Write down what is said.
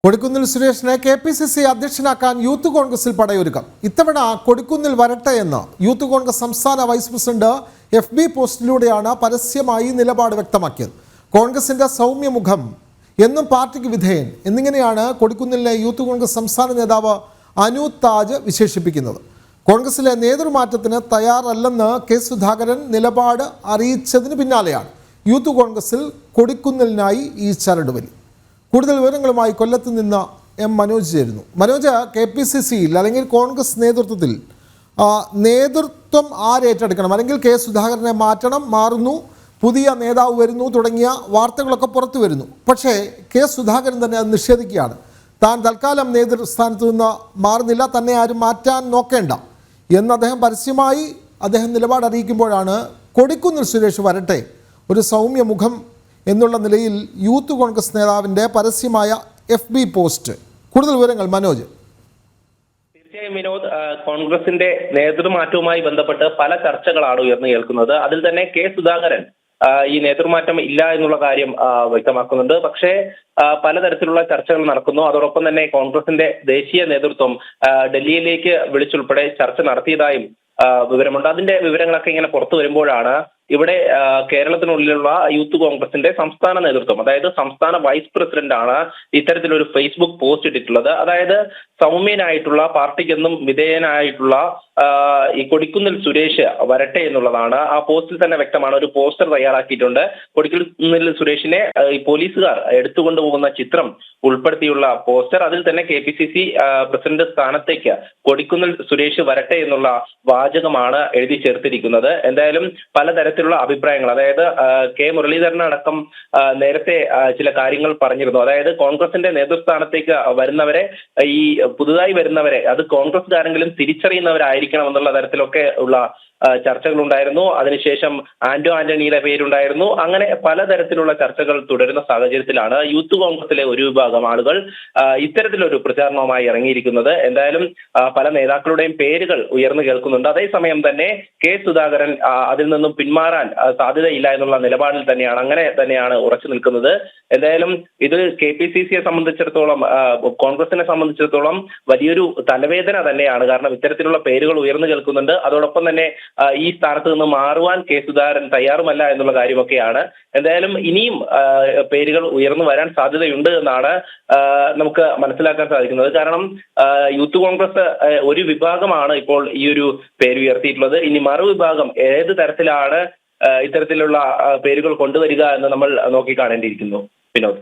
കൊടിക്കുന്നിൽ സുരേഷിനെ KPCC അധ്യക്ഷനാക്കാൻ youth കോൺഗ്രസിൽ പടയൊരുക്കം. ഇത്തവണ കൊടിക്കുന്നിൽ വരട്ടെ എന്ന് യൂത്ത് കോൺഗ്രസ് സംസ്ഥാന വൈസ് പ്രസിഡന്റ് FB പോസ്റ്റിലൂടെയാണ് പരസ്യമായി നിലപാട് വ്യക്തമാക്കിയത്. കോൺഗ്രസിന്റെ സൗമ്യമുഖം, എന്നും പാർട്ടിക്ക് വിധേയൻ എന്നിങ്ങനെയാണ് കൊടിക്കുന്നിലെ യൂത്ത് കോൺഗ്രസ് സംസ്ഥാന നേതാവ് അനു താജ് വിശേഷിപ്പിക്കുന്നത്. കോൺഗ്രസിലെ നേതൃമാറ്റത്തിന് തയ്യാറല്ലെന്ന് K സുധാകരൻ നിലപാട് അറിയിച്ചതിന് പിന്നാലെയാണ് യൂത്ത് കോൺഗ്രസിൽ കൊടിക്കുന്നിലിനായി ഈ ചരടുവലി. കൂടുതൽ വിവരങ്ങളുമായി കൊല്ലത്ത് നിന്ന് M മനോജ് ചേരുന്നു. മനോജ്, KPCCയിൽ അല്ലെങ്കിൽ കോൺഗ്രസ് നേതൃത്വത്തിൽ നേതൃത്വം ആരേറ്റെടുക്കണം, അല്ലെങ്കിൽ K സുധാകരനെ മാറുന്നു, പുതിയ നേതാവ് വരുന്നു തുടങ്ങിയ വാർത്തകളൊക്കെ പുറത്തു വരുന്നു. പക്ഷേ K സുധാകരൻ തന്നെ അത് നിഷേധിക്കുകയാണ്. താൻ തൽക്കാലം നേതൃസ്ഥാനത്ത് നിന്ന് മാറുന്നില്ല, തന്നെ ആരും മാറ്റാൻ നോക്കേണ്ട എന്ന് പരസ്യമായി നിലപാട് അറിയിക്കുമ്പോഴാണ് കൊടിക്കുന്നിൽ സുരേഷ് വരട്ടെ, ഒരു സൗമ്യ മുഖം എന്നുള്ള നിലയിൽ യൂത്ത് കോൺഗ്രസ് നേതാവിൻ്റെ പരസ്യമായ FB പോസ്റ്റ്. കൂടുതൽ വിവരങ്ങൾ മനോജ്. തീർച്ചയായും വിനോദ്, കോൺഗ്രസിന്റെ നേതൃമാറ്റവുമായി ബന്ധപ്പെട്ട് പല ചർച്ചകളാണ് ഉയർന്നു കേൾക്കുന്നത്. അതിൽ തന്നെ K സുധാകരൻ ഈ നേതൃമാറ്റം ഇല്ല എന്നുള്ള കാര്യം വ്യക്തമാക്കുന്നുണ്ട്. പക്ഷേ പലതരത്തിലുള്ള ചർച്ചകൾ നടക്കുന്നു. അതോടൊപ്പം തന്നെ കോൺഗ്രസിന്റെ ദേശീയ നേതൃത്വം ഡൽഹിയിലേക്ക് വിളിച്ചുൾപ്പെടെ ചർച്ച നടത്തിയതായും വിവരമുണ്ട്. അതിന്റെ വിവരങ്ങളൊക്കെ ഇങ്ങനെ പുറത്തു വരുമ്പോഴാണ് ഇവിടെ കേരളത്തിനുള്ളിലുള്ള യൂത്ത് കോൺഗ്രസിന്റെ സംസ്ഥാന നേതൃത്വം, അതായത് സംസ്ഥാന വൈസ് പ്രസിഡന്റ് ആണ് ഇത്തരത്തിലൊരു ഫേസ്ബുക്ക് പോസ്റ്റ് ഇട്ടിട്ടുള്ളത്. അതായത് സൗമ്യനായിട്ടുള്ള, പാർട്ടിക്കെന്നും വിധേയനായിട്ടുള്ള ഈ കൊടിക്കുന്നിൽ സുരേഷ് വരട്ടെ എന്നുള്ളതാണ്. ആ പോസ്റ്റിൽ തന്നെ വ്യക്തമാണ്. ഒരു പോസ്റ്റർ തയ്യാറാക്കിയിട്ടുണ്ട്. കൊടിക്കുന്നിൽ സുരേഷിനെ ഈ പോലീസുകാർ എടുത്തുകൊണ്ടുപോകുന്ന ചിത്രം ഉൾപ്പെടുത്തിയുള്ള പോസ്റ്റർ. അതിൽ തന്നെ KPCC പ്രസിഡന്റ് സ്ഥാനത്തേക്ക് കൊടിക്കുന്നിൽ സുരേഷ് വരട്ടെ എന്നുള്ള വാചകമാണ് എഴുതി ചേർത്തിരിക്കുന്നത്. എന്തായാലും പലതരത്തിലുള്ള അഭിപ്രായങ്ങൾ, അതായത് K മുരളീധരൻ അടക്കം നേരത്തെ ചില കാര്യങ്ങൾ പറഞ്ഞിരുന്നു. അതായത് കോൺഗ്രസിന്റെ നേതൃസ്ഥാനത്തേക്ക് വരുന്നവരെ, ഈ പുതുതായി വരുന്നവരെ അത് കോൺഗ്രസ്സുകാരെങ്കിലും തിരിച്ചറിയുന്നവരായിരിക്കണം എന്നുള്ള തരത്തിലൊക്കെ ഉള്ള ചർച്ചകളുണ്ടായിരുന്നു. അതിനുശേഷം ആന്റണിയുടെ പേരുണ്ടായിരുന്നു. അങ്ങനെ പലതരത്തിലുള്ള ചർച്ചകൾ തുടരുന്ന സാഹചര്യത്തിലാണ് യൂത്ത് കോൺഗ്രസിലെ ഒരു വിഭാഗം ആളുകൾ ഇത്തരത്തിലൊരു പ്രചാരണവുമായി ഇറങ്ങിയിരിക്കുന്നത്. എന്തായാലും പല നേതാക്കളുടെയും പേരുകൾ ഉയർന്നു കേൾക്കുന്നുണ്ട്. അതേസമയം തന്നെ K സുധാകരൻ അതിൽ നിന്നും പിന്മാറാൻ സാധ്യതയില്ല എന്നുള്ള നിലപാടിൽ തന്നെയാണ്, അങ്ങനെ തന്നെയാണ് ഉറച്ചു നിൽക്കുന്നത്. എന്തായാലും ഇത് KPCCയെ സംബന്ധിച്ചിടത്തോളം, കോൺഗ്രസിനെ സംബന്ധിച്ചിടത്തോളം വലിയൊരു തലവേദന തന്നെയാണ്. കാരണം ഇത്തരത്തിലുള്ള പേരുകൾ ഉയർന്നു കേൾക്കുന്നുണ്ട്. അതോടൊപ്പം തന്നെ ഈ സ്ഥാനത്ത് നിന്ന് മാറുവാൻ K സുധാകരൻ തയ്യാറുമല്ല എന്നുള്ള കാര്യമൊക്കെയാണ്. എന്തായാലും ഇനിയും പേരുകൾ ഉയർന്നു വരാൻ സാധ്യതയുണ്ട് എന്നാണ് നമുക്ക് മനസ്സിലാക്കാൻ സാധിക്കുന്നത്. കാരണം യൂത്ത് കോൺഗ്രസ് ഒരു വിഭാഗമാണ് ഇപ്പോൾ ഈ ഒരു പേര് ഉയർത്തിയിട്ടുള്ളത്. ഇനി മറുവിഭാഗം ഏത് തരത്തിലാണ് ഇത്തരത്തിലുള്ള പേരുകൾ കൊണ്ടുവരിക എന്ന് നമ്മൾ നോക്കി കാണേണ്ടിയിരിക്കുന്നു. വിനോദ്.